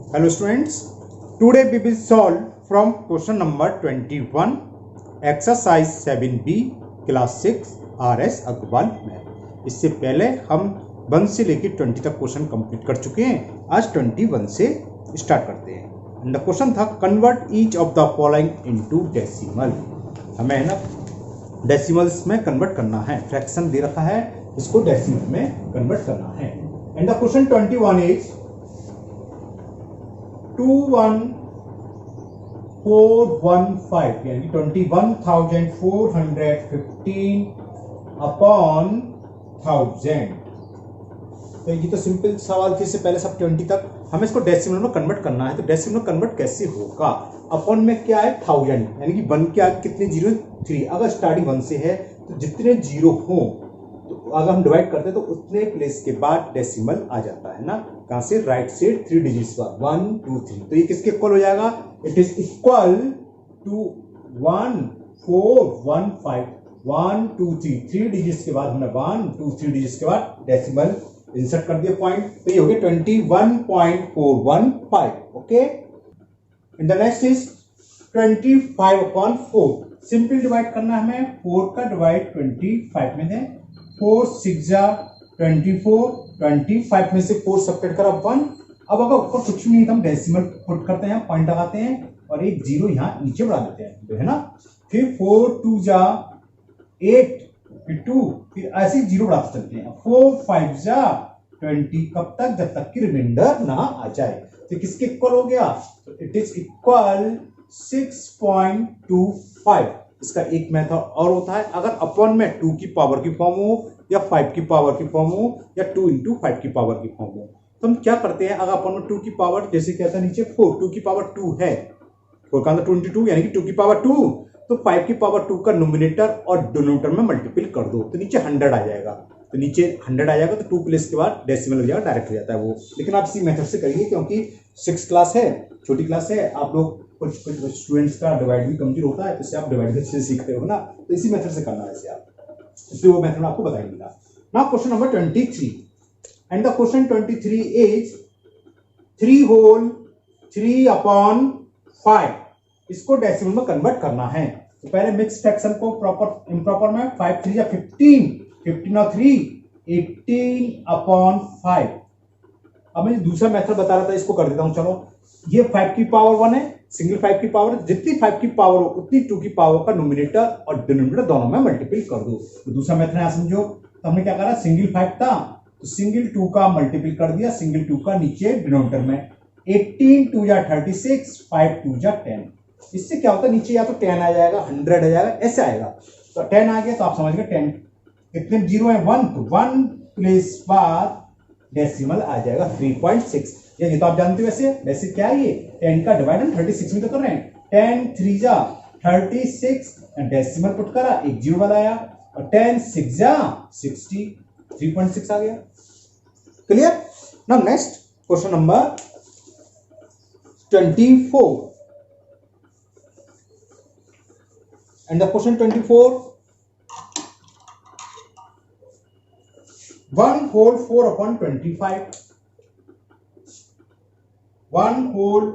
Hello students, today we will solve from question number 21 exercise 7b class 6 RS Agarwal math. इससे पहले हम 1 से लेकर 20 तक क्वेश्चन कंप्लीट कर चुके हैं। आज 21 से स्टार्ट करते हैं। एंड द क्वेश्चन था convert each of the following into decimal. हमें है ना डेसिमल्स में कन्वर्ट करना है। फ्रैक्शन दे रखा है, इसको डेसिमल में कन्वर्ट करना है। एंड द क्वेश्चन 21 इज 21415 यानी 21,415 अपॉन 1000। तो ये तो सिंपल सवाल थी। इससे पहले सब 20 तक हमें इसको डेसिमल में कन्वर्ट करना है। तो डेसिमल में कन्वर्ट कैसे होगा? अपॉन में क्या है 1000 यानी कि 1 के आगे कितने जीरो 3। अगर स्टार्टिंग 1 से है तो जितने जीरो हो तो अगर हम डिवाइड करते हैं तो उतने प्लेस के बाद डेसिमल आ जाता है ना। कहां से? राइट से 3 डिजिट्स का 1 2 3। तो ये किसके इक्वल हो जाएगा? It is equal to 1415 1 2 3 3 digits के बाद हमने 1 2 3 डिजिट्स के बाद डेसिमल इंसर्ट कर दिया पॉइंट। तो ये हो गया 21.415। Okay, and the next is 25/4। Simple divide करना है हमें। 4 का डिवाइड 25 में दें। 4 6 24 25 में से 4 सब्ट्रैक्ट करा 1। अब अगर ऊपर कुछ भी नहीं तो हम डेसिमल पुट करते हैं, पॉइंट लगाते हैं और एक जीरो यहाँ नीचे बढ़ा देते हैं, है ना। फिर 4 2 8 फिर 2 फिर ऐसे जीरो बढ़ाते चलते हैं। 4 5 20 कब तक? जब तक कि रिमाइंडर ना आ जाए। तो किसके इक्वल हो गया? तो इट इज इक्वल 6.25। इसका एक मेथड और होता है, अगर अपॉन में 2 की पावर की फॉर्म हो या 5 की पावर की फॉर्म हो या 2 इंटू 5 की पावर की फॉर्म हो तो हम क्या करते हैं? अगर अपॉन में 2 की पावर, जैसे कहता है नीचे 4 2 की पावर 2 है, 4 का 22 यानी कि 2 की पावर 2, तो 5 की पावर 2 का नोमिनेटर और डिनोमिनेटर में मल्टीपल कर दो तो नीचे 100 आ जाएगा। तो नीचे 100 आ जाएगा तो 2 प्लेस के बाद डेसिमल हो जाएगा, डायरेक्ट हो जाता है वो। लेकिन आप इसी मेथड से करिए क्योंकि 6 क्लास है, छोटी क्लास है। आप लोग कुछ स्टूडेंट्स का डिवाइड भी कमजोर होता है, इससे आप डिवाइड अच्छे से सीखते हो ना। तो इसी मेथड से करना है इसे आप, इसलिए वो मेथड आपको बताएंगे। Now question number 23 and the question 23 is 3 whole 3/5। इसको डेसिमल में कन्वर्ट करना है। तो पहले मिक्स फ्रैक्शन को प्रॉपर इम्प्रॉपर में 5 3 15 15 और 3 18/5। अब मैं दूसरा मेथड बता रहा था, इसको कर देता हूं। चलो, ये 5 की पावर 1 है, सिंगल 5 की पावर, जितनी 5 की पावर हो उतनी 2 की पावर का नोमिनेटर और डिनोमिनेटर दोनों में मल्टीपल कर दो। तो दूसरा मेथड है, समझो। तो हमने क्या करा? सिंगल 5 था तो सिंगल 2 का मल्टीपल कर दिया, सिंगल 2 का नीचे डिनोमिनेटर में। 18 2 36 5 2 10। इससे क्या होता है? नीचे या तो 10 आ जाएगा, 100 आ जाएगा, ऐसे आएगा। तो 10 आ गया तो आप समझ गए 10 कितने जीरो है? 1। तो 1 प्लेस बाद डेसिमल आ जाएगा 3.6। ये तो आप जानते हो। वैसे क्या है? ये 10 का डिवाइड हम 36 में तो कर रहे हैं। 10 3 36 डेसिमल पुट करा, एक जीरो वाला आया, और 10 6 60 3.6 आ गया। Clear? Now next question number 24 and the question 24 1 whole 4/25 1 whole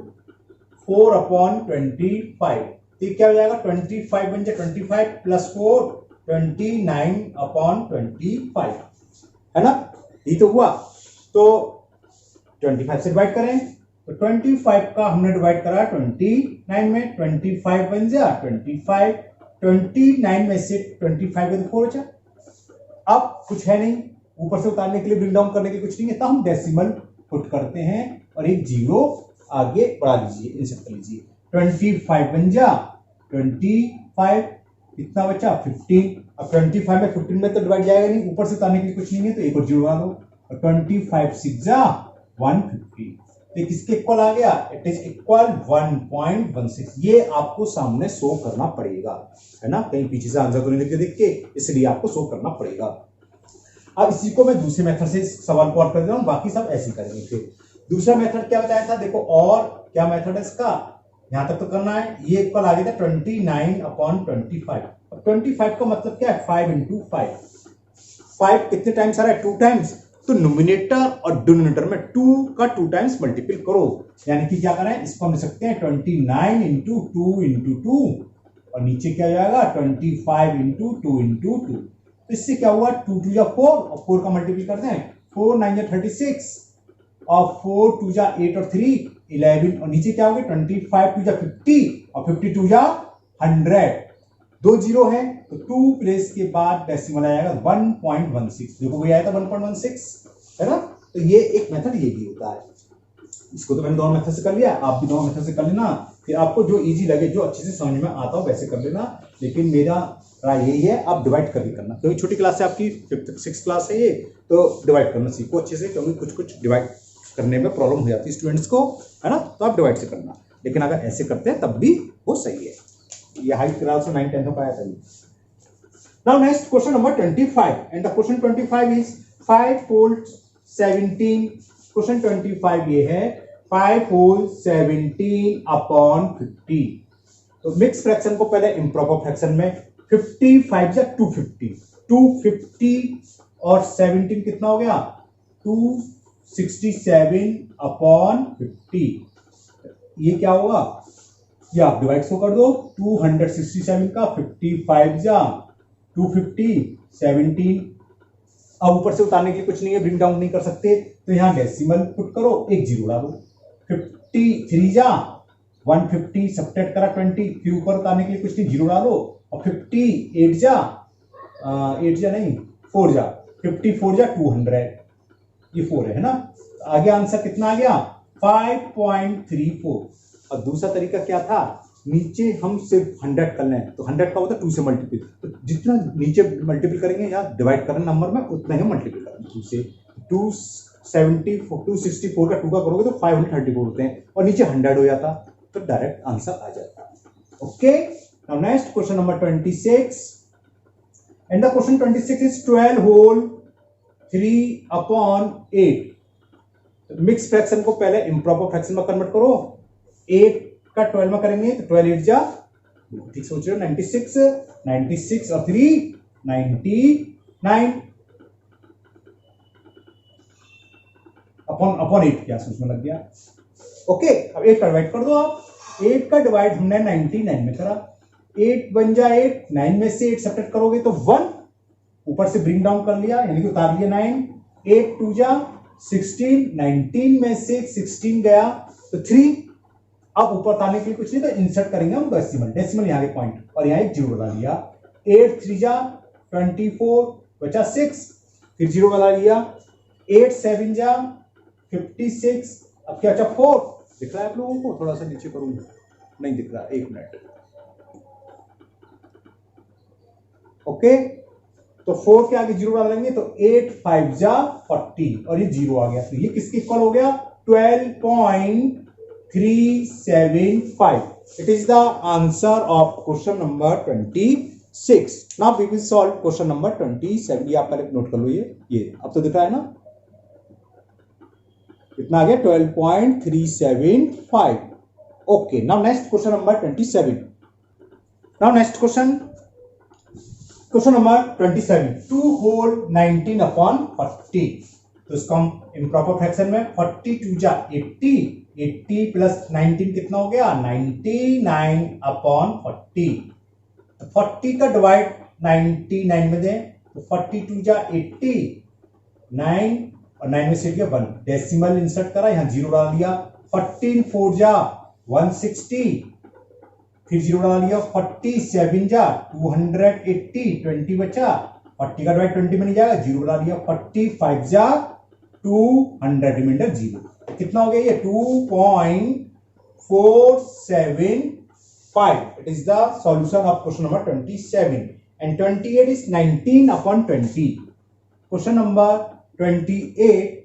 4/25। तो क्या हो जाएगा? 25 बन जाए 25 प्लस 4 29/25, है ना। ये तो हुआ। तो 25 से डिवाइड करें तो 25 का हमने डिवाइड करा 29 में। 25 बन जा 25 29 में से 25 का 4 बचा। अब कुछ है नहीं, ऊपर से उतारने के लिए, ब्रिंग डाउन करने के कुछ नहीं है, तो हम डेसिमल पुट करते हैं और एक जीरो आगे बढ़ा दीजिए, इंसर्ट कर लीजिए। 25 बन जा 25 कितना बचा 15। अब 25 में 15 में तो डिवाइड जाएगा नहीं, ऊपर से उतारने के लिए कुछ नहीं है तो एक और जीरो लगा दो। और 25 6 150। तो किसके इक्वल आ गया? It is equal 1.16। ये आपको सामने शो करना पड़ेगा, है ना। कहीं पीछे से आंसर तो नहीं लिख के देख के, इसलिए आपको शो करना पड़ेगा। अब इसी को मैं दूसरे मेथड से सवाल को और कर देता हूं, बाकी सब ऐसे करेंगे। फिर दूसरा मेथड क्या बताया था? देखो, और क्या मेथड है इसका? यहां तक तो करना है। ये इक्वल आ गया था 29/25। अब 25 का मतलब क्या है? 5 into 5। 5 कितने टाइम्स आ रहा है? 2 टाइम्स। तो तो न्यूमिनेटर और डिनोमिनेटर में 2 का 2 टाइम्स मल्टीपल करो, यानी कि क्या करें, इसको हम लिख सकते हैं 29 इंटू 2 इंटू 2 और नीचे क्या जाएगा 25 इंटू 2 इंटू 2। तो इससे क्या हुआ 2 2 जा 4 और 4 का मल्टीपल कर दें, 4 9 जा 36 और 4 2 जा 8 और 3 11 और नीचे क्या हो गया 25 2 जा 50 और 52 जा 100। 2 जीरो है तो 2 प्लेस के बाद डेसिमल आएगा 1.16। देखो वही आया था 1.16 है ना। तो ये एक मेथड ये भी होता है, इसको तो मैंने दोनों मेथड से कर लिया, आप भी दोनों मेथड से कर लेना, फिर आपको जो इजी लगे जो अच्छे से समझ में आता हो वैसे कर लेना। लेकिन मेरा राय यही है आप डिवाइड करके करना, क्योंकि छोटी क्लास है आपकी 5th 6th क्लास है ये, तो डिवाइड करना सीखो अच्छे से, क्योंकि कुछ कुछ डिवाइड करने में प्रॉब्लम हो जाती है स्टूडेंट्स को, है ना। तो आप डिवाइड से करना, लेकिन अगर ऐसे करते हैं तब भी वो सही है। ये हाई क्लास में 9 10 का आया था। Now next question number 25 and the question 25 is 5 whole 17। question 25 ये है 5 whole 17 upon 50। तो मिक्स फ्रैक्शन को पहले इम्प्रॉपर फ्रैक्शन में 55 या 250 और 17 कितना हो गया 267 अपॉन 50। ये क्या होगा, ये आप डिवाइड को कर दो, 267 का 55 जा 250 17। अब ऊपर से उतारने के लिए कुछ नहीं है, ब्रिंग डाउन नहीं कर सकते, तो यहां डेसिमल पुट करो, एक जीरो डालो, 53 जा 150 सब्ट्रैक्ट करा 20, फिर ऊपर उतारने के लिए कुछ नहीं, जीरो डालो, और 58 जा 8 जा नहीं 4 जा 54 जा 200, ये 4 है ना। आगे आंसर कितना आ गया 5.34। और दूसरा तरीका क्या था, नीचे हम सिर्फ 100 कर लें, तो 100 का होता है 2 से मल्टीपल, तो जितना नीचे मल्टीपल करेंगे या डिवाइड करें नंबर में उतना ही मल्टीपल करेंगे 2 से। 264 का 2 का करोगे तो 534 होते हैं, और नीचे 100 हो जाता तो डायरेक्ट आंसर आ जाता। Okay, now next question number 26 and the question 26 is 12 whole 3 upon 8। Mix fraction को पहले इम्प्रॉपर फ्रैक्शन में कन्वर्ट करो, 8 का 12 में करेंगे तो 12 8 जा, ठीक सोच रहे हो, 96 और 3 99 अपॉन 8 क्या सोच में लग गया। ओके, अब 8 का डिवाइड कर दो आप, 8 का डिवाइड हमने 99 में करा, 8 बन जा 8, 9 में से 8 सब्ट्रैक्ट करोगे तो 1, ऊपर से ब्रिंग डाउन कर लिया यानी कि उतार लिया 9, 8 2 जा 16, 19 में से 16 गया तो 3, अब ऊपर ताने के लिए कुछ नहीं तो इंसर्ट करेंगे हम डेसिमल यहाँ के पॉइंट, और यहाँ एक जीरो लगा लिया, 8 3 जा 24 बचा 6, फिर जीरो लगा लिया, 8 7 जा 56, अब क्या बचा 4, दिख रहा है आप लोगों को, थोड़ा सा नीचे करूंगा, नहीं दिख रहा, 1 मिनट। ओके, तो 4 के आगे जीरो डालेंगे तो 8 5 जा 40 और ये जीरो आ गया, तो ये किसके इक्वल हो गया 12.375। It is the answer of question number 26। Now we will solve question number 27। ये आप पहले नोट कर लो, ये अब तो दिख रहा है ना, कितना आ गया 12.375। Okay, now next question number 27। Now next question number 27, 2 whole 19 upon 40। तो इसको हम इम्प्रॉपर फ्रैक्शन में 42 जा 80, 80 प्लस 19 कितना हो गया 99 अपॉन 40। तो 40 का डिवाइड 99 में दें तो 42 जा 80, 9 और 9 में से 1 डेसिमल इंसर्ट करा, यहां जीरो डाल दिया, 14 4 जा 160, फिर जीरो डाल लिया, 47 जा 280, 20 बचा, 40 का डिवाइड 20 में नहीं जाएगा, जीरो डाल लिया, 45 जा 200, रिमाइंडर जीरो, कितना हो गया ये 2.475। It is the solution of question number 27 and 28 is 19 upon 20। Question number 28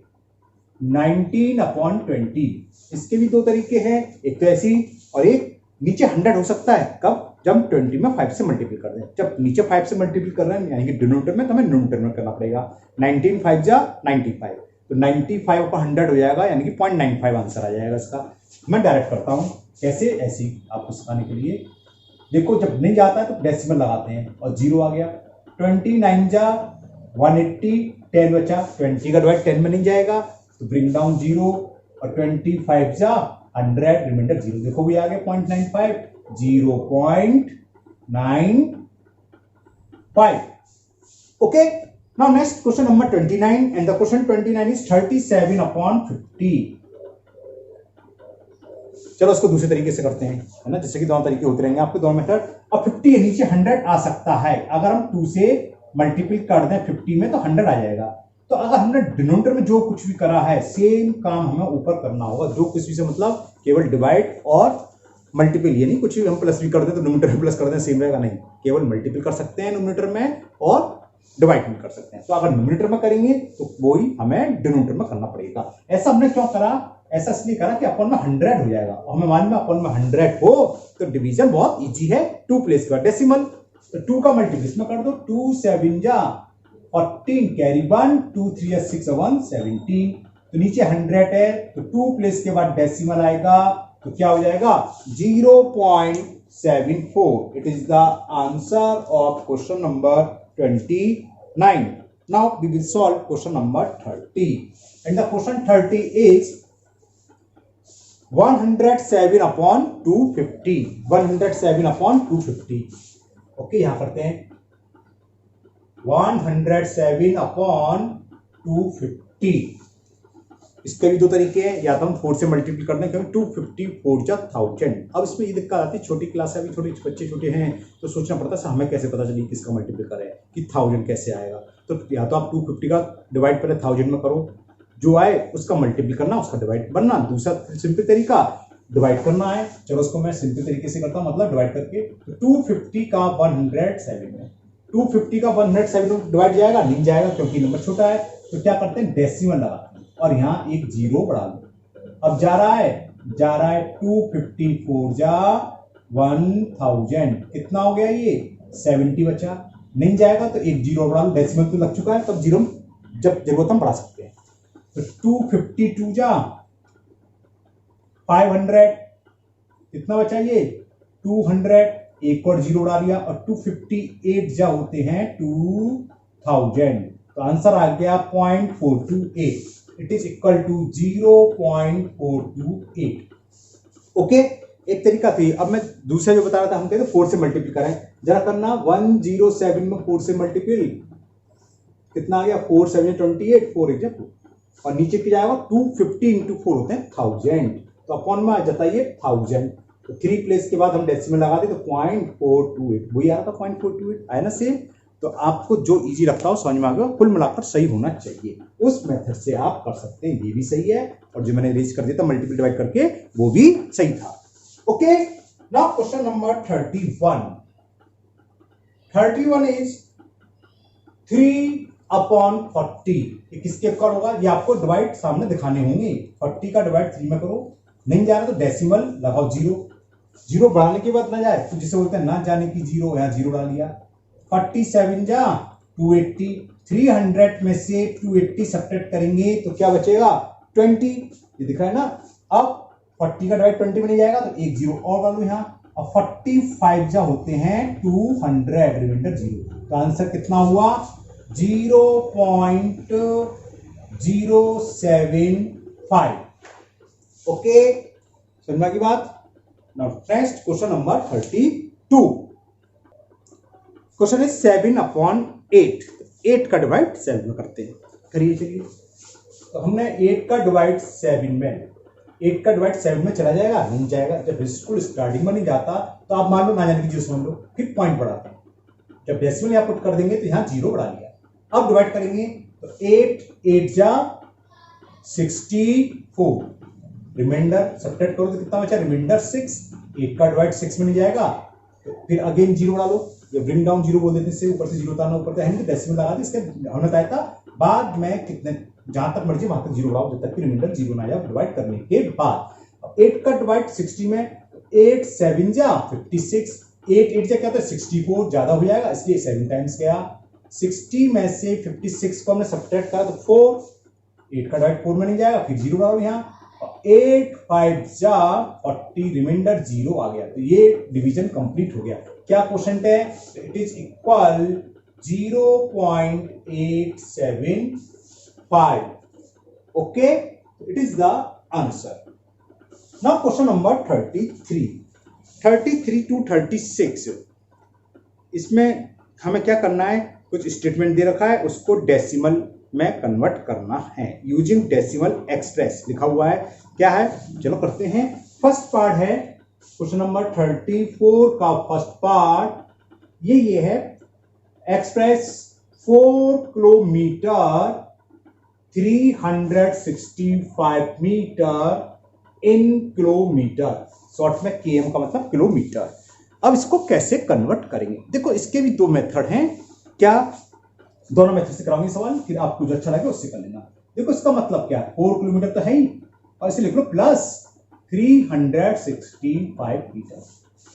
19 upon 20। इसके भी दो तरीके हैं, एक तो ऐसी और एक नीचे 100 हो सकता है, कब जब 20 में 5 से मल्टीपल कर रहे हैं, जब नीचे 5 से मल्टीपल कर रहे हैं यानी कि डिनोमिनेटर में, तो हमें न्यूमरेटर में करना पड़ेगा। 19 5 जा 95, तो 95 पर 100 हो जाएगा यानी कि 0.95 आंसर आ जाएगा इसका। मैं डायरेक्ट करता हूं, कैसे, ऐसे आपको सिखाने के लिए। देखो जब नहीं जाता है तो डेसिमल लगाते हैं और जीरो आ गया, 29 जा 180, 10 बचा, 20 का डिवाइड 10 में नहीं जाएगा तो ब्रिंग डाउन 0 और 25 जा 100 रिमाइंडर 0। देखो भी आ गया 0.95 0.95। Okay, now next question number 29 and the question 29 is 37/50। चलो इसको दूसरे तरीके से करते हैं, है ना, जैसे कि दोनों तरीके होते रहेंगे आपके दोनों मेथड। अब 50 के नीचे 100 आ सकता है, अगर हम 2 से मल्टीपल कर दें 50 में तो 100 आ जाएगा। तो अगर हमने डिनोमिनेटर में जो कुछ भी करा है सेम काम हमें ऊपर करना होगा। जो कुछ भी से मतलब केवल डिवाइड और मल्टीपल, ये नहीं कुछ भी हम प्लस भी कर दें तो डिनोमिनेटर में प्लस कर दें सेम रहेगा, नहीं, केवल मल्टीपल कर सकते हैं डिनोमिनेटर में और डिवाइड में कर सकते हैं। तो अगर न्यूमरेटर में करेंगे तो वही हमें डिनोमिनेटर में करना पड़ेगा। ऐसा हमने क्यों करा? ऐसा इसलिए करा कि अपन में 100 हो जाएगा और हमें मान में अपन में 100 हो तो डिवीजन बहुत इजी है। 2 प्लेस का डेसिमल, तो 2 का मल्टीप्लिकेशन में कर दो, 2 7 जा 14 कैरी 1, 2 3 या 6 1 17। तो नीचे 100 है तो 2 प्लेस के बाद डेसिमल आएगा तो क्या हो जाएगा 0.74। It is the answer of question number 29। Now we will solve question number 30 and the question 30 is 107/250। 107/250। Okay, यहां करते हैं 107/250। इसके भी दो तरीके हैं, या तो हम 4 से मल्टीप्लाई करते हैं क्योंकि 254 जा 1000। अब इसमें ये दिक्कत आती है, छोटी क्लास है, अभी छोटे बच्चे छोटे हैं तो सोचना पड़ता है हमें कैसे पता चले किसका मल्टीप्लाई करें कि 1000 कैसे आएगा। तो या तो आप 250 का डिवाइड पहले 1000 में करो, जो आए उसका मल्टीप्लाई करना, उसका डिवाइड बनना। दूसरा सिंपल तरीका डिवाइड करना है। चलो उसको मैं सिंपल तरीके से करता हूँ, मतलब डिवाइड करके 250 का 107 में 250 का 107 में डिवाइड जाएगा, नहीं जाएगा क्योंकि नंबर छोटा है। तो क्या करते हैं डेसिमल लगाते हैं और यहाँ एक 0 बढ़ा दो। अब जा रहा है 254 जा 1000, कितना हो गया ये 70 बचा, नहीं जाएगा तो एक 0 बढ़ा दो, डेसिमल तो लग चुका है तब 0 जब जरूरत हम बढ़ा सकते हैं। तो 252 जा 500, कितना बचा ये 200, एक और 0 उड़ा लिया और 258 जा होते हैं 2000। तो आंसर आ गया 0.428। It is equal to 0.428। Okay, एक तरीका थी। अब मैं दूसरा जो बता रहा था, हम कहते 4 से मल्टीप्लाई करें, जरा करना 107 में 4 से मल्टीप्लाई कितना आ गया 4 7 28, 4 1 4 और नीचे की जाएगा 250 इंटू 4 होते हैं 1000। तो अपॉन में आ जाता है ये 1000। तो 3 प्लेस के बाद हम डेसिमल लगा दे तो 0.428 वही आ रहा था 0.428 आया ना सेम। तो आपको जो इजी लगता हो समझ में आ गया, कुल मिलाकर सही होना चाहिए, उस मेथड से आप कर सकते हैं। ये भी सही है और जो मैंने रेज कर दिया था मल्टीपल डिवाइड करके वो भी सही था। Okay, now question number 31 is 3/40। ये किसके ऊपर होगा? ये आपको डिवाइड सामने दिखाने होंगे। 40 का डिवाइड 3 में करो, नहीं जा रहा तो डेसिमल लगाओ 0 बढ़ाने के बाद ना जाए तो जिसे बोलते हैं ना जाने की 0, यहाँ 0 डाल दिया। 47 जा 280, 300 में से 280 सब्ट्रैक्ट करेंगे तो क्या बचेगा 20। ये दिख रहा है ना। अब 40 का डिवाइड 20 में नहीं जाएगा तो एक 0 और डालो यहाँ। अब 45 जा होते हैं 200, रिमाइंडर 0। तो आंसर कितना हुआ 0.075। ओके, समझा की बात। Now next question number 32। Question है 7/8। 8 का डिवाइड 7 में करते हैं, करिए चलिए। तो हमने 8 का डिवाइड 7 में 8 का डिवाइड 7 में चला जाएगा, नहीं जाएगा। जब बिल्कुल स्टार्टिंग में नहीं जाता तो आप मान लो ना जाने की 0 समझ लो, फिर पॉइंट बढ़ाते हैं। जब डेसिमल यहाँ पुट कर देंगे तो यहाँ 0 बढ़ा लिया। अब डिवाइड करेंगे तो 8 8 जा 64, रिमाइंडर सब्ट्रैक्ट करो तो कितना बचा रिमाइंडर 6। 8 का डिवाइड 6 में नहीं जाएगा तो फिर अगेन 0 डालो, ये ब्रिंग डाउन 0 बोल देते हैं, ऊपर से 0 उतारना, ऊपर से डेसिमल लगा दी। इसके हमने बताया था बाद में कितने जहां तक मर्जी वहां तक 0 बढ़ाओ जब तक कि रिमाइंडर 0 ना जाए डिवाइड करने के बाद। अब 8 का डिवाइड 60 में 8 7 जा 56, 8 8 जा क्या होता है 64, ज्यादा हो जाएगा इसलिए 7 टाइम्स गया। 60 में से 56 को हमने सब्ट्रैक्ट करा तो 4, 8 का डिवाइड 4 में नहीं जाएगा, फिर 0 डालो यहाँ। 8 5 जा 40, रिमाइंडर 0 आ गया। तो ये डिवीजन कंप्लीट हो गया। क्या क्वेश्चन है? It is equal 0.875. Okay, it is the answer. Now question number 33 to 36. इसमें हमें क्या करना है, कुछ स्टेटमेंट दे रखा है, उसको डेसिमल में कन्वर्ट करना है यूजिंग डेसिमल एक्सप्रेस लिखा हुआ है। क्या है, चलो करते हैं। फर्स्ट पार्ट है क्वेश्चन नंबर 34 का फर्स्ट पार्ट, ये है express 4 kilometre 365 metre in kilometre, short में केएम का मतलब किलोमीटर। अब इसको कैसे कन्वर्ट करेंगे, देखो इसके भी दो मेथड हैं। क्या, दोनों मेथड से कराऊंगी सवाल, फिर आपको जो अच्छा लगे उससे कर लेना। देखो इसका मतलब क्या है, 4 किलोमीटर तो है ही, और इसे लिख लो प्लस 365 मीटर।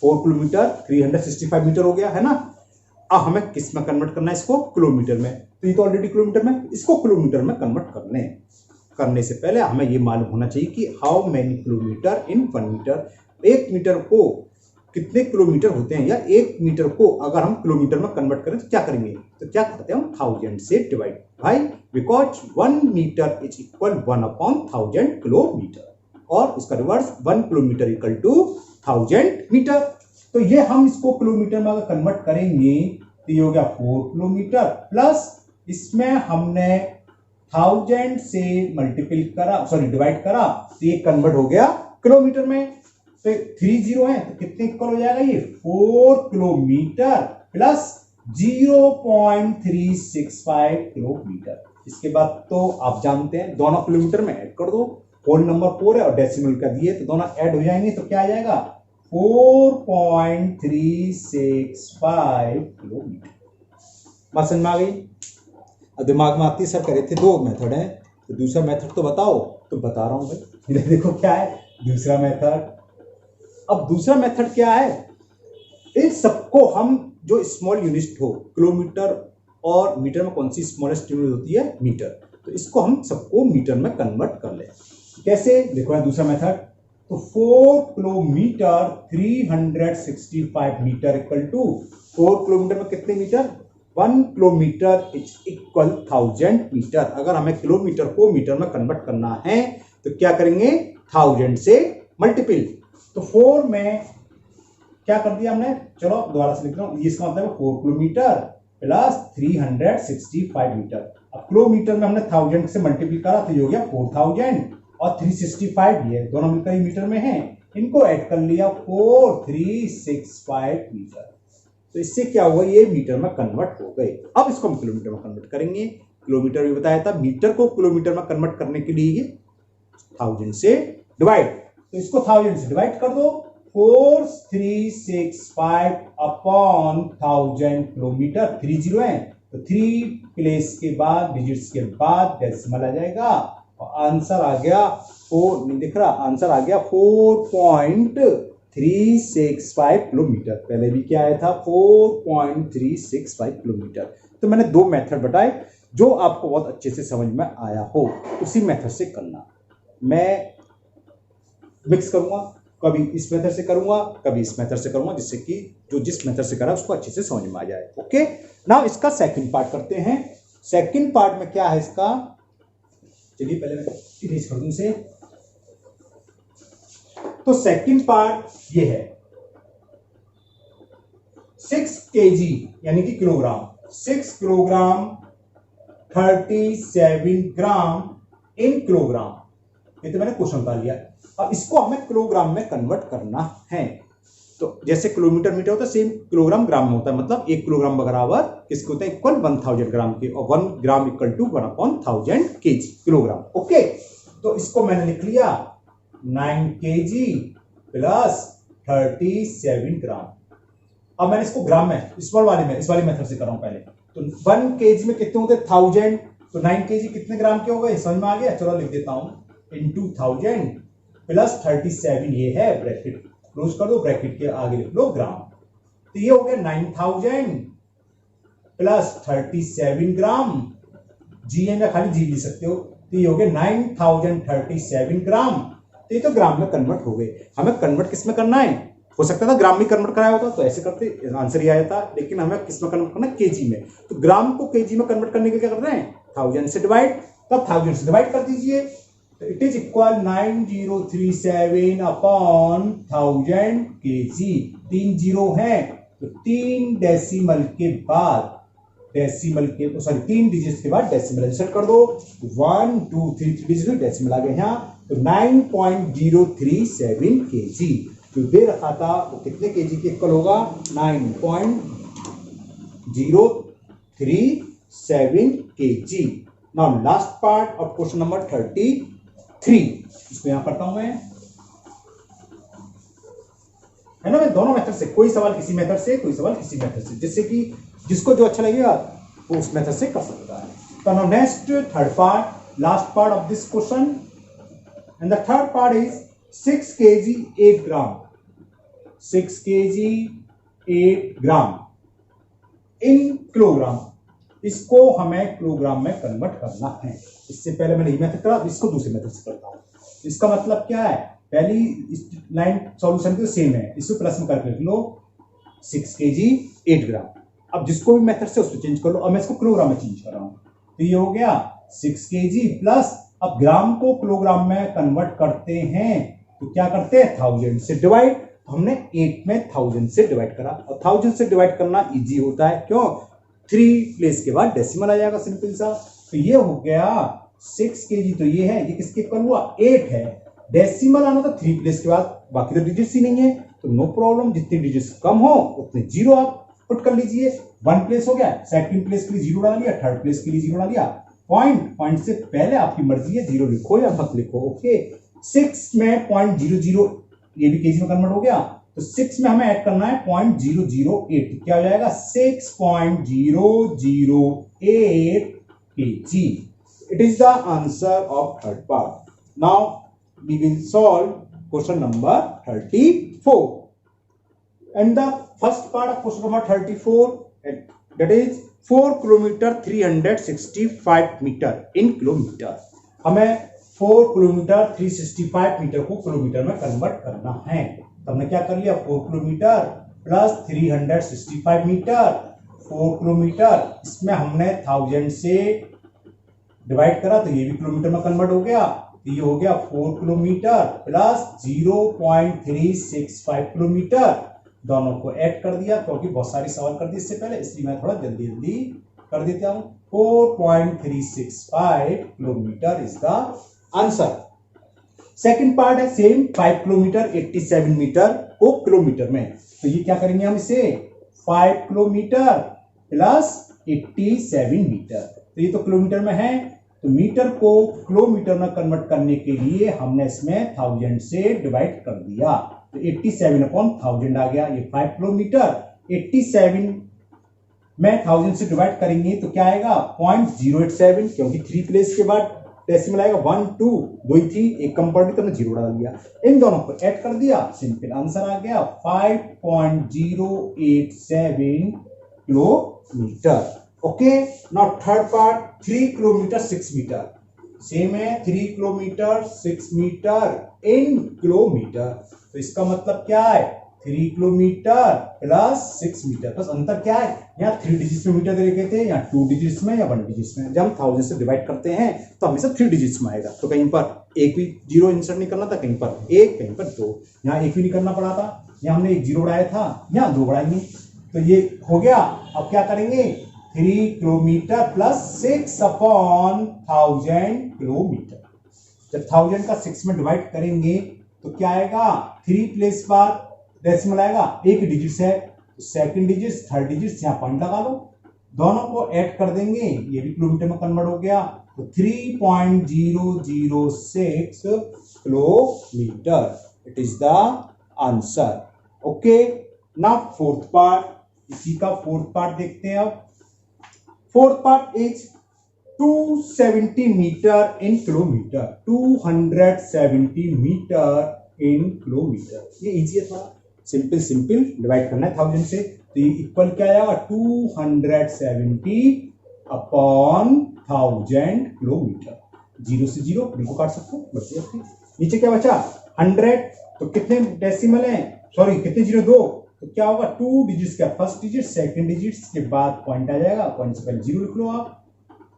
4 किलोमीटर 365 मीटर हो गया है ना। अब हमें किस में कन्वर्ट करना है, इसको किलोमीटर में। तो ये तो ऑलरेडी किलोमीटर में, इसको किलोमीटर में कन्वर्ट करने से पहले हमें ये मालूम होना चाहिए कि how many kilometre in 1 metre. 1 metre को कितने किलोमीटर होते हैं, या 1 मीटर को अगर हम किलोमीटर में कन्वर्ट करें तो क्या करेंगे, तो क्या करते हैं हम 1000 से डिवाइड, भाई because 1 metre is equal 1/1000 kilometre, और इसका reverse 1 kilometre equal to 1000 metre. तो ये हम इसको किलोमीटर में अगर कन्वर्ट करेंगे तो ये हो गया 4 किलोमीटर, प्लस इसमें हमने 1000 से मल्टीपल करा, सॉरी डिवाइड करा, तो ये कन्वर्ट हो गया किलोमीटर में। तो 3 जीरो है तो कितने इक्वल हो जाएगा, ये 4 किलोमीटर प्लस 0.365 किलोमीटर। इसके बाद तो आप जानते हैं दोनों किलोमीटर में ऐड कर दो, होल नंबर 4 है और डेसिमल का दिए, तो दोनों ऐड हो जाएंगे, तो क्या आ जाएगा 4.365 किलोमीटर। बात समझ में आ गई। अब दिमाग में आती, सर करे थे 2 मेथड है, तो दूसरा मेथड तो बताओ, तो बता रहा हूं भाई। देखो क्या है दूसरा मेथड। अब दूसरा मेथड क्या है, इन सबको हम जो स्मॉल यूनिट हो, किलोमीटर और मीटर में कौन सी स्मॉलेस्ट यूनिट होती है, मीटर, तो इसको हम सबको मीटर में कन्वर्ट कर ले। कैसे, देखो है दूसरा मेथड। तो 4 kilometre 365 metre equal to 4 kilometre में कितने metre, 1 kilometre is equal 1000 metre. अगर हमें किलोमीटर को मीटर में कन्वर्ट करना है तो क्या करेंगे, 1000 से मल्टीपल। तो 4 में क्या कर दिया हमने, चलो दोबारा से लिख रहा हूं, इसका मतलब 4 किलोमीटर प्लस 365 मीटर। अब किलोमीटर में हमने 1000 से मल्टीपल करा तो ये हो गया 4000, और 365 ये दोनों मिलकर मीटर में है, इनको ऐड कर लिया 4365 मीटर। तो इससे क्या हुआ, ये मीटर में कन्वर्ट हो गए। अब इसको हम किलोमीटर में कन्वर्ट करेंगे। किलोमीटर भी बताया था, मीटर को किलोमीटर में कन्वर्ट करने के लिए 1000 से डिवाइड, तो इसको 1000 से डिवाइड कर दो, 4365 अपॉन 1000 किलोमीटर। 3 जीरो है तो 3 प्लेस के बाद, डिजिट्स के बाद डेसिमल आ जाएगा, और आंसर आ गया 4, नहीं दिख रहा, आंसर आ गया 4.365 किलोमीटर। पहले भी क्या आया था, 4.365 किलोमीटर। तो मैंने 2 मेथड बताए, जो आपको बहुत अच्छे से समझ में आया हो उसी मेथड से करना। मैं मिक्स करूंगा, कभी इस मेथड से करूंगा, कभी इस मेथड से करूंगा, जिससे कि जो जिस मेथड से करा उसको अच्छे से समझ में आ जाए। ओके, नाउ इसका सेकंड पार्ट करते हैं। सेकंड पार्ट में क्या है इसका, चलिए पहले मैं इरेज कर दूं इसे। तो सेकंड पार्ट ये है 6 kg यानी कि kilogram, 6 kilogram 37 gram in kilogram. ये तो मैंने क्वेश्चन बता लिया। अब इसको हमें किलोग्राम में कन्वर्ट करना है। तो जैसे किलोमीटर मीटर होता है, सेम किलोग्राम ग्राम में होता है, मतलब 1 किलोग्राम बराबर किसके होता है, इक्वल 1000 ग्राम के, और 1 gram equal to 1/1000 KG, kilogram. Okay, तो इसको मैंने लिख लिया 9 kg प्लस 37 ग्राम। अब मैंने इसको ग्राम में, स्मॉल वाले में, इस वाली मेथड से कर रहा हूं पहले। तो 1 kg में कितने होते हैं, 1000, तो 9 kg कितने ग्राम के हो गए, समझ में आ गया। चलो लिख देता हूं, इंटू 1000 प्लस 37, ये है ब्रैकेट क्लोज कर दो, ब्रैकेट के आगे लिख लो ग्राम। तो ये हो गया 9000 प्लस 37 ग्राम, जीएम या खाली जी लिख सकते हो। तो ये हो गया 9037 ग्राम। तो ये तो ग्राम में कन्वर्ट हो गए। हमें कन्वर्ट किस में करना है, हो सकता था ग्राम में कन्वर्ट कराया होता तो ऐसे करते आंसर ही आया था, लेकिन हमें किस में कन्वर्ट करना, केजी में। तो ग्राम को केजी में कन्वर्ट करने के क्या कर रहे हैं, 1000 से डिवाइड, तब 1000 से डिवाइड कर दीजिए, तो it is equal 9037 upon 1000 KG. 3 zero है तो 3 डेसिमल के बाद, डेसिमल के सॉरी 3 डिजिट के बाद डेसिमल इंसर्ट कर दो, 1 2 3 डिजिट डेसिमल आ गए यहाँ, तो 9.037 केजी जो दे रखा था वो कितने केजी के इक्वल होगा, 9.037 KG. Now last part of question number 33, इसको यहां करता हूं मैं, है ना, मैं दोनों मेथड से, कोई सवाल किसी मेथड से, कोई सवाल किसी मेथड से, जिससे कि जिसको जो अच्छा लगेगा वो उस मेथड से कर सकता है। तो now next third part, last part of this question, and the third part is 6 kg 8 gram, 6 kg 8 gram in kilogram, इसको हमें किलोग्राम में कन्वर्ट करना है। इससे पहले मैंने ये मेथड करा, इसको दूसरे मेथड से करता हूं। इसका मतलब क्या है, पहली लाइन सॉल्यूशन तो सेम है, इसको प्लस में करके लिख लो 6 kg 8 ग्राम। अब जिसको भी मेथड से उसको चेंज कर लो, अब मैं इसको किलोग्राम में चेंज कर रहा हूं, तो ये हो गया 6 kg प्लस, अब ग्राम को किलोग्राम में कन्वर्ट करते हैं तो क्या करते हैं, 1000 से डिवाइड, हमने 8 में 1000 से डिवाइड करा, और 1000 से डिवाइड करना इजी होता है, क्यों, 3 प्लेस के बाद डेसिमल आ जाएगा, सिंपल सा। तो ये हो गया 6 kg, तो ये है, ये किसके इक्वल हुआ, 8 है, डेसिमल आना था 3 प्लेस के बाद, बाकी तो डिजिट्स ही नहीं है, तो नो प्रॉब्लम, जितने डिजिट्स कम हो उतने जीरो आप पुट कर लीजिए। 1 प्लेस हो गया, सेकंड प्लेस के लिए जीरो डाल लिया, थर्ड प्लेस के लिए जीरो डाल लिया, पॉइंट से पहले आपकी मर्जी है, जीरो लिखो या मत लिखो, ओके। 6 में 0.00, ये भी केजी में कन्वर्ट हो गया, तो 6 में हमें ऐड करना है 0.008, क्या हो जाएगा 6.008 kg। It is the answer of third part. Now we will solve question number 34, and the first part of question number 34, that is 4 kilometre 365 metre in kilometre, हमें 4 किलोमीटर 365 मीटर को किलोमीटर में convert करना है। तो हमने क्या कर लिया, 4 किलोमीटर प्लस 365 मीटर, 4 किलोमीटर, इसमें हमने 1000 से डिवाइड करा तो ये भी किलोमीटर में कन्वर्ट हो गया, तो ये हो गया 4 किलोमीटर प्लस 0.365 किलोमीटर, दोनों को ऐड कर दिया, क्योंकि बहुत सारी सवाल कर दी इससे पहले, इसलिए मैं थोड़ा जल्दी जल्दी कर देता हूं। 4.365 kilometre is the answer. Second part है सेम, 5 किलोमीटर 87 मीटर को किलोमीटर में, तो ये क्या करेंगे हम इसे, 5 किलोमीटर प्लस 87 मीटर, तो ये तो किलोमीटर में है, तो मीटर को किलोमीटर में कन्वर्ट करने के लिए हमने इसमें 1000 से डिवाइड कर दिया, तो 87 अपॉन 1000 आ गया, ये 5 किलोमीटर, 87 में 1000 से डिवाइड करेंगे तो क्या आएगा 0.087, क्योंकि 3 प्लेस के बाद डेसिमल आएगा, 1 2 दो ही थी, एक कम पड़ गई तो हमने जीरो डाल दिया, इन दोनों को ऐड कर दिया, सिंपल आंसर आ गया 5.087 kilometre. Okay, now third part, 3 kilometre 6 metre, same है, 3 किलोमीटर 6 मीटर इन किलोमीटर, तो इसका मतलब क्या है, 3 किलोमीटर प्लस 6 मीटर, बस अंतर क्या है, यहाँ 3 डिजिट्स में मीटर दे रखे थे, यहाँ 2 डिजिट्स में या 1 डिजिट्स में, जब हम 1000 से डिवाइड करते हैं तो हमेशा 3 डिजिट्स में आएगा, तो कहीं पर एक भी जीरो इंसर्ट नहीं करना था, कहीं पर 1 कहीं पर 2, यहाँ एक भी नहीं करना पड़ा था, यहाँ हमने एक जीरो बढ़ाया था, यहाँ 2 बढ़ाएंगे, तो ये हो गया। अब क्या करेंगे, 3 किलोमीटर प्लस 6 अपॉन 1000 किलोमीटर, जब 1000 का 6 में डिवाइड करेंगे तो क्या आएगा, 3 प्लेस बाद डेसिमल आएगा, एक डिजिट है, सेकंड डिजिट थर्ड डिजिट, यहाँ पॉइंट लगा लो, दोनों को ऐड कर देंगे, ये भी किलोमीटर में कन्वर्ट हो गया, तो 3.006 kilometre, it is the answer. Okay, now fourth part, इसी का फोर्थ पार्ट देखते हैं। अब fourth part is 270 metre in kilometre, 270 metre in kilometre, ये इजी है, थोड़ा सिंपल डिवाइड करना है 1000 से, तो ये इक्वल क्या आएगा 270 अपॉन 1000 किलोमीटर, जीरो से जीरो बिल्कुल काट सकते हो, बच्चे नीचे क्या बचा 100, तो कितने डेसिमल हैं, सॉरी कितने जीरो, 2, तो क्या होगा 2 डिजिट्स का फर्स्ट डिजिट सेकंड डिजिट्स के बाद पॉइंट आ जाएगा, पॉइंट से पहले जीरो लिख लो आप,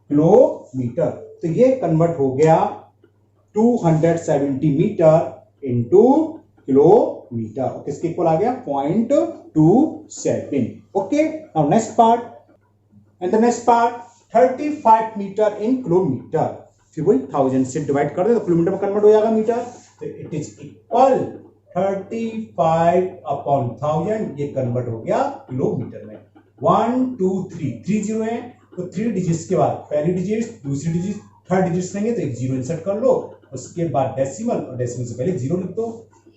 किलोमीटर। तो ये कन्वर्ट हो गया 270 मीटर इनटू किलोमीटर, किसके इक्वल आ गया 0.27। Okay, now next part, and the next part 35 metre in kilometre, फिर वही 1000 से डिवाइड कर दे तो किलोमीटर में कन्वर्ट हो जाएगा मीटर, तो इट इज इक्वल 35 अपॉन 1000, ये कन्वर्ट हो गया किलोमीटर में। 1 2 3 जीरो है, तो 3 डिजिट्स के बाद पहली डिजिट, दूसरी डिजिट, थर्ड डिजिट लेंगे तो एक जीरो इंसर्ट कर लो, उसके बाद डेसिमल, और डेसिमल से पहले जीरो लिख दो,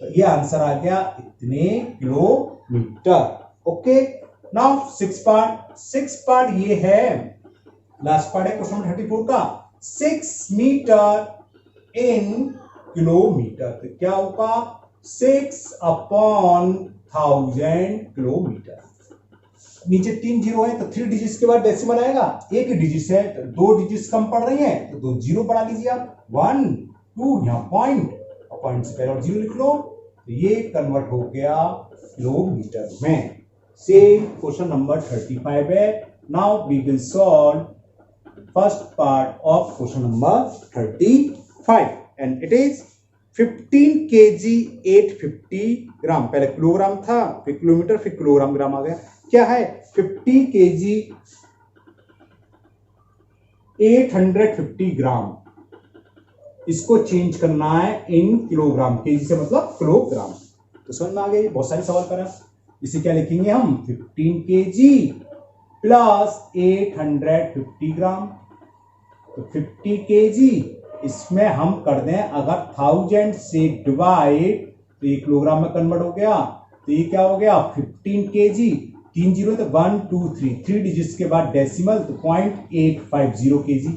तो ये आंसर आ गया इतने kilometre. Okay, now six part ये है, लास्ट पार्ट है क्वेश्चन 34 का, 6 मीटर इन किलोमीटर, तो क्या होगा 6 अपॉन 1000 किलोमीटर। नीचे 3 जीरो है, तो 3 डिजिट्स के बाद डेसिमल आएगा, एक ही डिजिट है तो 2 डिजिट्स कम पड़ रही हैं, तो 2 जीरो बढ़ा लीजिए आप, 1 2, यहाँ पॉइंट, और पॉइंट से पहले और जीरो लिख लो, तो ये कन्वर्ट हो गया किलोमीटर में। सेम क्वेश्चन नंबर 35 है। Now we will solve first part of question number 35 and it is 15 kg 850 gram, पहले किलोग्राम था, फिर किलोमीटर, फिर किलोग्राम ग्राम आ गया, क्या है 50 kg 850 ग्राम, इसको चेंज करना है इन किलोग्राम, केजी से मतलब किलोग्राम, तो समझ में आ गई, बहुत सारे सवाल करा। इसे क्या लिखेंगे हम 15 kg प्लस 850 ग्राम, तो 50 kg, इसमें हम कर दें अगर 1000 से डिवाइड तो ये किलोग्राम में कन्वर्ट हो गया, तो ये क्या हो गया 15 kg, 3 जीरो तो 1 2 3 डिजिट्स के बाद डेसिमल, तो 0.850 kg।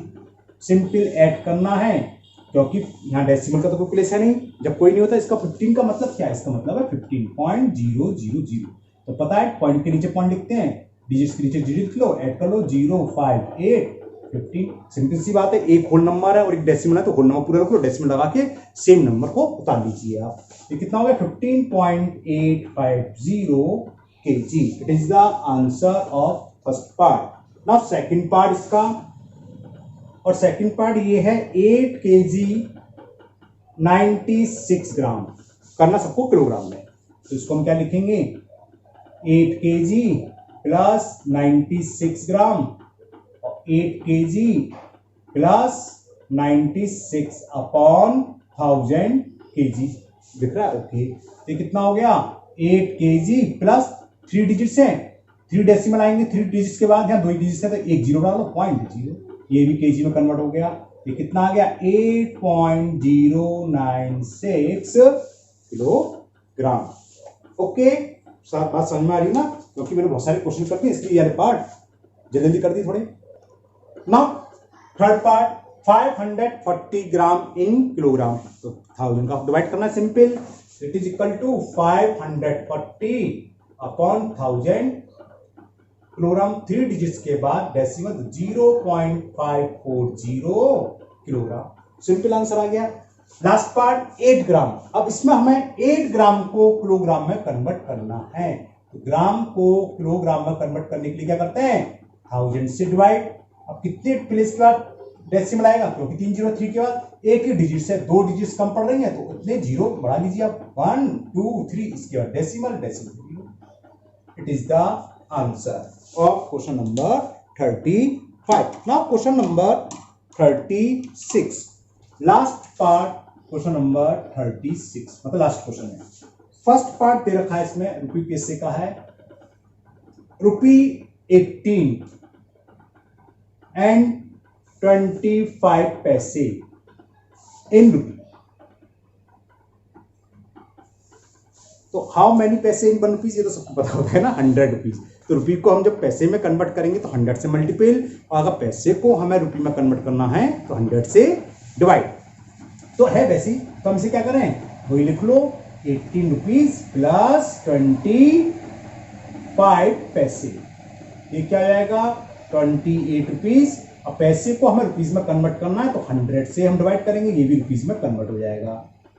सिंपल ऐड करना है क्योंकि यहाँ डेसिमल का तो कोई प्लेस है नहीं, जब कोई नहीं होता इसका 15 का मतलब क्या है, इसका मतलब है 15.000, तो पता है पॉइंट के नीचे पॉइंट लिखते हैं, डिजिट्स के नीचे डिजिट लिख लो, ऐड कर लो 058 15, सिंपल सी बात है, एक होल नंबर है और एक डेसिमल है, तो होल नंबर पूरा रख लो, डेसिमल लगा के सेम नंबर को उतार लीजिए आप, ये कितना हो गया 15.850 kg, it is the answer of first part. Now second part इसका, और सेकंड पार्ट ये है 8 kg 96 ग्राम, करना सबको किलोग्राम में, तो इसको हम क्या लिखेंगे 8 kg प्लस 96 ग्राम, और 8 kg प्लस 96 अपॉन 1000 kg, दिख रहा है, ओके, तो कितना हो गया 8 kg प्लस 3 डिजिट्स हैं, 3 डेसिमल आएंगे, 3 डिजिट्स के बाद यहाँ 2 डिजिट्स है, तो एक जीरो डालो, 0.0, ये भी केजी में कन्वर्ट हो गया, ये कितना आ गया 8.096 किलोग्राम। ओके, बात समझ में आ रही ना, क्योंकि मैंने बहुत सारे क्वेश्चन करते हैं इसलिए ये पार्ट जल्दी कर दी थोड़े। Now third part 540 gram in kilogram, तो 1000 का डिवाइड करना simple, it is equal to 540 upon 1000 kilogram, 3 digits के बाद डेसिमल 0.540 किलोग्राम, सिंपल आंसर आ गया। लास्ट पार्ट 8 ग्राम, अब इसमें हमें 8 ग्राम को किलोग्राम में कन्वर्ट करना है, तो ग्राम को किलोग्राम में कन्वर्ट करने के लिए क्या करते हैं 1000 से डिवाइड, अब कितने प्लेस के बाद डेसिमल आएगा, क्योंकि 303 के बाद एक ही डिजिट से 2 डिजिट्स कम पड़ रही हैं, तो उतने जीरो बढ़ा लीजिए आप, 1 2 3, इसके बाद decimal, it is the answer of question number 35. Now question number 36, last part question number 36, मतलब लास्ट क्वेश्चन है। फर्स्ट पार्ट दे रखा है इसमें, रुपी पैसे का है, ₹18 and 25 पैसे इन रुपी, तो हाउ मैनी पैसे इन 1 रुपीज, ये तो सबको पता होता है ना, 100 रुपीज, तो रुपी को हम जब पैसे में कन्वर्ट करेंगे तो 100 से मल्टीपल, और अगर पैसे को हमें रुपी में कन्वर्ट करना है तो 100 से डिवाइड, तो है वैसी, तो हम इसे क्या करें, वही लिख लो 18 रुपीज प्लस 25 पैसे, ये क्या आएगा 28 रुपीज, और पैसे को हमें रुपीज में कन्वर्ट करना है तो 100 से हम डिवाइड करेंगे, ये भी रुपीज में कन्वर्ट हो जाएगा,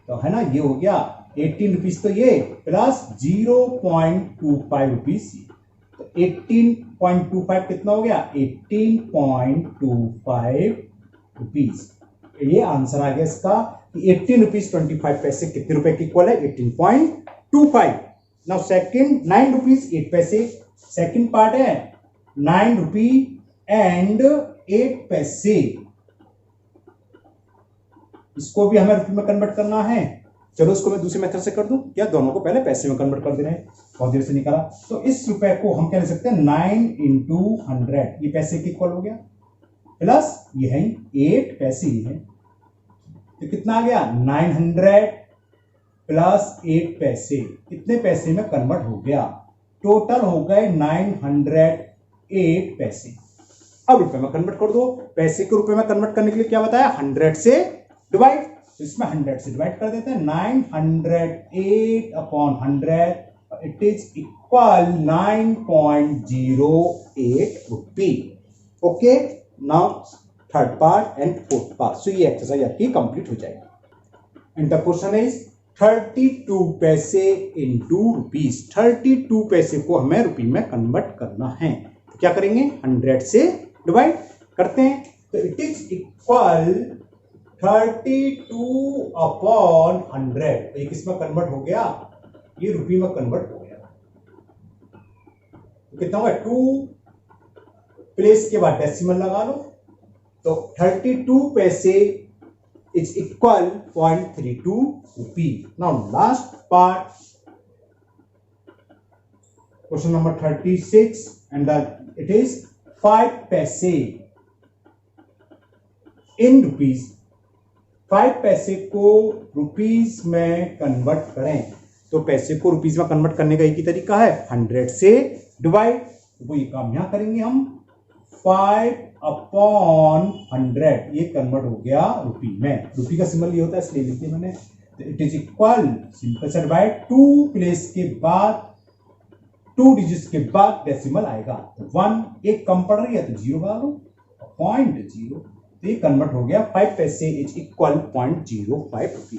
तो है ना, ये हो गया 18 रुपीज तो ये प्लस 0.25 रुपीज ये, तो 18.25 कितना हो गया 18.25 रुपीज। ये आंसर आ गया इसका कि 18 रुपीज 25 पैसे कितने रुपए के इक्वल है 18.25। नाउ सेकंड 9 रुपीज 8 पैसे, सेकंड पार्ट है 9 रुपी एंड 8 पैसे, इसको भी हमें रुपये में कन्वर्ट करना है। चलो इसको मैं दूसरे मेथड से कर दूं, क्या दोनों को पहले पैसे में कन्वर्ट कर दे रहे हैं, बहुत देर से निकाला। तो इस रुपए को हम क्या ले सकते हैं 9 इंटू 100, ये पैसे के इक्वल हो गया, प्लस ये है 8 पैसे ये है, तो कितना आ गया 900 प्लस 8 पैसे, कितने पैसे में कन्वर्ट हो गया, टोटल हो गए 908 पैसे। अब रुपए में कन्वर्ट कर दो, पैसे को रुपए में कन्वर्ट करने के लिए क्या बताया 100 से डिवाइड, तो इसमें 100 से डिवाइड कर देते हैं, 908 upon 100, it is equal 9.08 rupee. Okay, now third part and fourth part, so ये एक्सरसाइज आपकी कंप्लीट हो जाएगी। एंड द क्वेश्चन इज 32 पैसे इंटू रुपीज, 32 पैसे को हमें रुपये में कन्वर्ट करना है, तो क्या करेंगे 100 से डिवाइड करते हैं, तो इट इज इक्वल 32 अपॉन 100, ये किसमें कन्वर्ट हो गया, ये रुपये में कन्वर्ट हो गया, तो कितना होगा 2 प्लेस के बाद डेसिमल लगा लो, तो 32 पैसे is equal 0.32 rupee. Now last part, question number 36 and it is 5 पैसे इन रुपीज, 5 पैसे को रुपीज में कन्वर्ट करें, तो पैसे को रुपीज में कन्वर्ट करने का एक ही तरीका है 100 से डिवाइड, वो ये काम यहां करेंगे हम, 5 अपॉन 100, ये कन्वर्ट हो गया रुपी में, रुपी का सिंबल ये होता है इसलिए लिख दिया मैंने, तो इट इज इक्वल सिंपल से डिवाइड, 2 प्लेस के बाद 2 डिजिट्स के बाद डेसिमल आएगा, तो 1 एक कम पड़ रही है तो 0 बना लो, 0.0, तो ये कन्वर्ट हो गया 5 पैसे इज इक्वल 0.05 रुपी।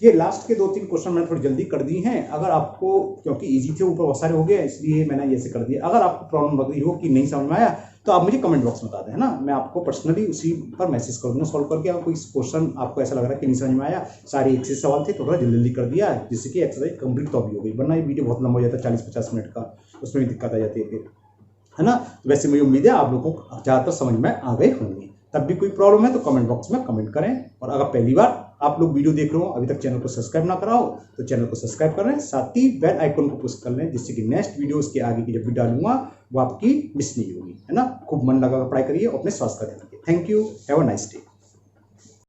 ये लास्ट के 2-3 क्वेश्चन मैंने थोड़ी जल्दी कर दी हैं, अगर आपको, क्योंकि इजी थे ऊपर बहुत सारे हो गए इसलिए मैंने ये से कर दिया, अगर आपको प्रॉब्लम लग रही हो कि नहीं समझ में आया तो आप मुझे कमेंट बॉक्स में बता दें, है ना, मैं आपको पर्सनली उसी पर मैसेज कर दूंगा सॉल्व करके। अगर कोई क्वेश्चन आपको ऐसा लग रहा है कि नहीं समझ में आया, सारे एक से सवाल थे, थोड़ा जल्दी कर दिया जिससे कि एक्सरसाइज कंप्लीट तो अभी हो गई, वरना ये वीडियो बहुत लंबा हो जाता है 40-50 मिनट का, उसमें भी दिक्कत आ जाती है फिर, है ना। वैसे मुझे उम्मीद है आप लोगों को ज़्यादातर समझ में आ गए होंगे, तब भी कोई प्रॉब्लम है तो कमेंट बॉक्स में कमेंट करें, और अगर पहली बार आप लोग वीडियो देख रहे हो अभी तक चैनल को सब्सक्राइब ना करा हो तो चैनल को सब्सक्राइब कर लें, साथ ही बेल आइकन को पुश कर लें, जिससे कि नेक्स्ट वीडियो उसके आगे की जब भी डालूंगा वो आपकी मिस नहीं होगी, है ना। खूब मन लगा पढ़ाई करिए, अपने स्वास्थ्य का ध्यान रखिए। Thank you, have a nice day.